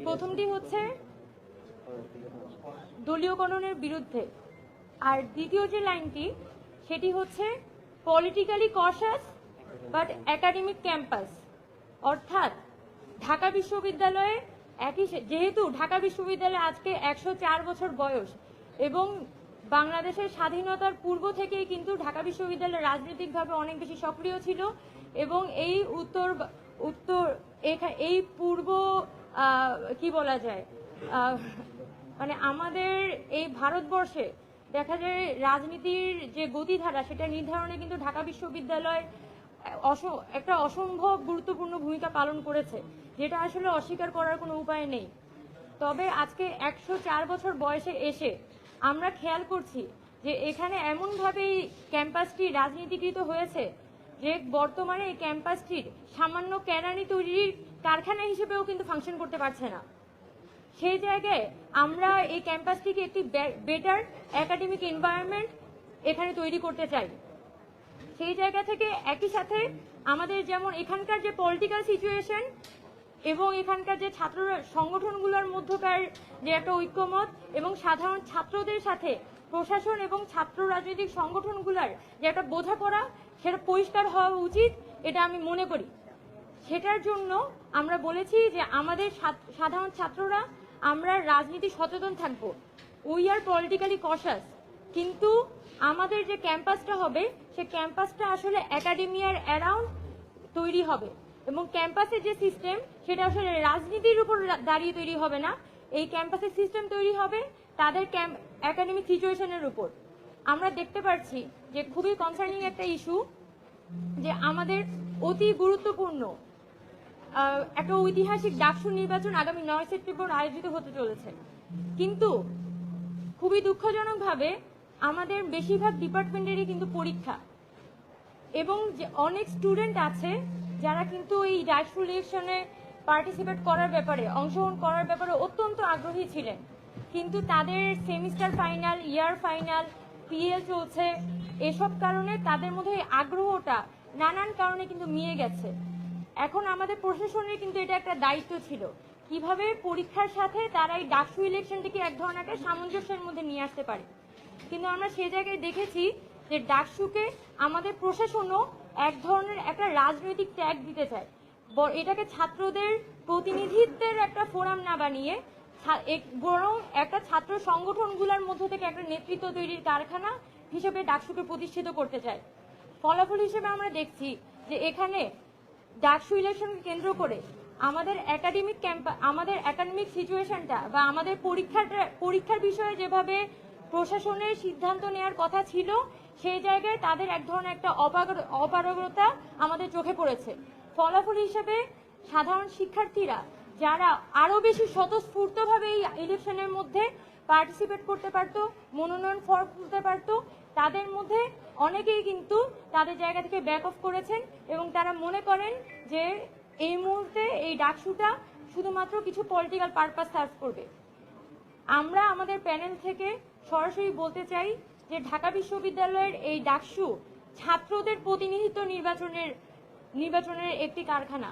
প্রথমটি হচ্ছে দলীয়করণের বিরুদ্ধে, আর দ্বিতীয় যে লাইনটি সেটি হচ্ছে পলিটিক্যালি কশাস বাট একাডেমিক ক্যাম্পাস। অর্থাৎ ঢাকা বিশ্ববিদ্যালয়ে যেহেতু ঢাকা বিশ্ববিদ্যালয়ে আজকে 104 বছর বয়স এবং বাংলাদেশের স্বাধীনতার পূর্ব থেকেই কিন্তু ঢাকা বিশ্ববিদ্যালয় রাজনৈতিকভাবে অনেক বেশি সক্রিয় ছিল এবং এই পূর্ব কি বলা যায় মানে আমাদের এই ভারতবর্ষে দেখা যায় রাজনীতির যে গতিধারা সেটা নির্ধারণে কিন্তু ঢাকা বিশ্ববিদ্যালয় একটা অসম্ভব গুরুত্বপূর্ণ ভূমিকা পালন করেছে, যেটা আসলে অস্বীকার করার কোনো উপায় নেই। তবে আজকে 104 বছর বয়সে এসে আমরা খেয়াল করছি যে এখানে এমনভাবেই ক্যাম্পাসটি রাজনীতিকৃত হয়েছে যে বর্তমানে এই ক্যাম্পাসটির সামান্য কেরানি তৈরির কারখানা হিসেবেও কিন্তু ফাংশন করতে পারছে না। সেই জায়গায় আমরা এই ক্যাম্পাসটিকে একটি বেটার একাডেমিক এনভায়রনমেন্ট এখানে তৈরি করতে চাই। সেই জায়গা থেকে একই সাথে আমাদের যেমন এখানকার যে পলিটিক্যাল সিচুয়েশন এবং এখানকার যে ছাত্র সংগঠনগুলোর মধ্যকার যে একটা ঐক্যমত এবং সাধারণ ছাত্রদের সাথে প্রশাসন এবং ছাত্র রাজনৈতিক সংগঠনগুলোর যে একটা বোঝাপড়া সেটা পরিষ্কার হওয়া উচিত, এটা আমি মনে করি। সেটার জন্য আমরা বলেছি যে আমাদের সাধারণ ছাত্ররা আমরা রাজনীতি সচেতন থাকব, উই আর পলিটিক্যালি কশাস, কিন্তু আমাদের যে ক্যাম্পাসটা হবে সে ক্যাম্পাসটা আসলে একাডেমিয়ার অ্যারাউন্ড তৈরি হবে এবং ক্যাম্পাসের যে সিস্টেম সেটা আসলে রাজনীতির উপর দাঁড়িয়ে তৈরি হবে না। এই ক্যাম্পাসের সিস্টেম তৈরি হবে তাদের একাডেমিক সিচুয়েশনের উপর। আমরা দেখতে পাচ্ছি যে খুবই কনসার্নিং একটা ইস্যু যে আমাদের অতি গুরুত্বপূর্ণ একটা ঐতিহাসিক ডাকসু নির্বাচন আগামী 9 সেপ্টেম্বর আয়োজিত হতে চলেছে, কিন্তু খুবই দুঃখজনকভাবে আমাদের বেশিরভাগ ডিপার্টমেন্টেরই কিন্তু পরীক্ষা এবং যে অনেক স্টুডেন্ট আছে যারা কিন্তু এই ডাকসু ইলেকশনে পার্টিসিপেট করার ব্যাপারে অংশগ্রহণ করার ব্যাপারে অত্যন্ত আগ্রহী ছিলেন, কিন্তু তাদের semester final, year final, PL চলছে, এসব কারণে তাদের মধ্যে আগ্রহটা নানান কারণে কিন্তু মিয়ে গেছে। এখন আমাদের প্রশাসনের কিন্তু এটা একটা দায়িত্ব ছিল কিভাবে পরীক্ষার সাথে তারা এই ডাকসু ইলেকশনটিকে এক ধরনের একটা সামঞ্জস্যের মধ্যে নিয়ে আসতে পারে, কিন্তু আমরা সেই জায়গায় দেখেছি যে ডাকসুকে আমাদের প্রশাসনও এক ধরনের একটা রাজনৈতিক ট্যাগ দিতে চায়, এটাকে ছাত্রদের প্রতিনিধিত্বের একটা ফোরাম না বানিয়ে বরং একটা ছাত্র সংগঠনগুলোর মধ্য থেকে একটা নেতৃত্ব তৈরির কারখানা হিসেবে ডাকসুকে প্রতিষ্ঠিত করতে চায়। ফলাফল হিসেবে আমরা দেখছি যে এখানে ডাকসু ইলেকশনকে কেন্দ্র করে আমাদের একাডেমিক সিচুয়েশনটা বা আমাদের পরীক্ষার বিষয়ে যেভাবে প্রশাসনের সিদ্ধান্ত নেওয়ার কথা ছিল সেই জায়গায় তাদের এক ধরনের একটা অপারগতা আমাদের চোখে পড়েছে। ফলাফল হিসেবে সাধারণ শিক্ষার্থীরা যারা আরো বেশি স্বতঃস্ফূর্তভাবে এই ইলেকশনের মধ্যে পার্টিসিপেট করতে পারত, মনোনয়ন ফর্ম তুলতে পারত, তাদের মধ্যে অনেকেই কিন্তু তাদের জায়গা থেকে ব্যাক অফ করেছেন এবং তারা মনে করেন যে এই মুহূর্তে এই ডাকসুটা শুধুমাত্র কিছু পলিটিক্যাল পারপাস সার্ভ করবে। আমরা আমাদের প্যানেল থেকে সরাসরি বলতে চাই যে ঢাকা বিশ্ববিদ্যালয়ের এই ডাকসু ছাত্রদের প্রতিনিধিত্ব নির্বাচনের একটি কারখানা।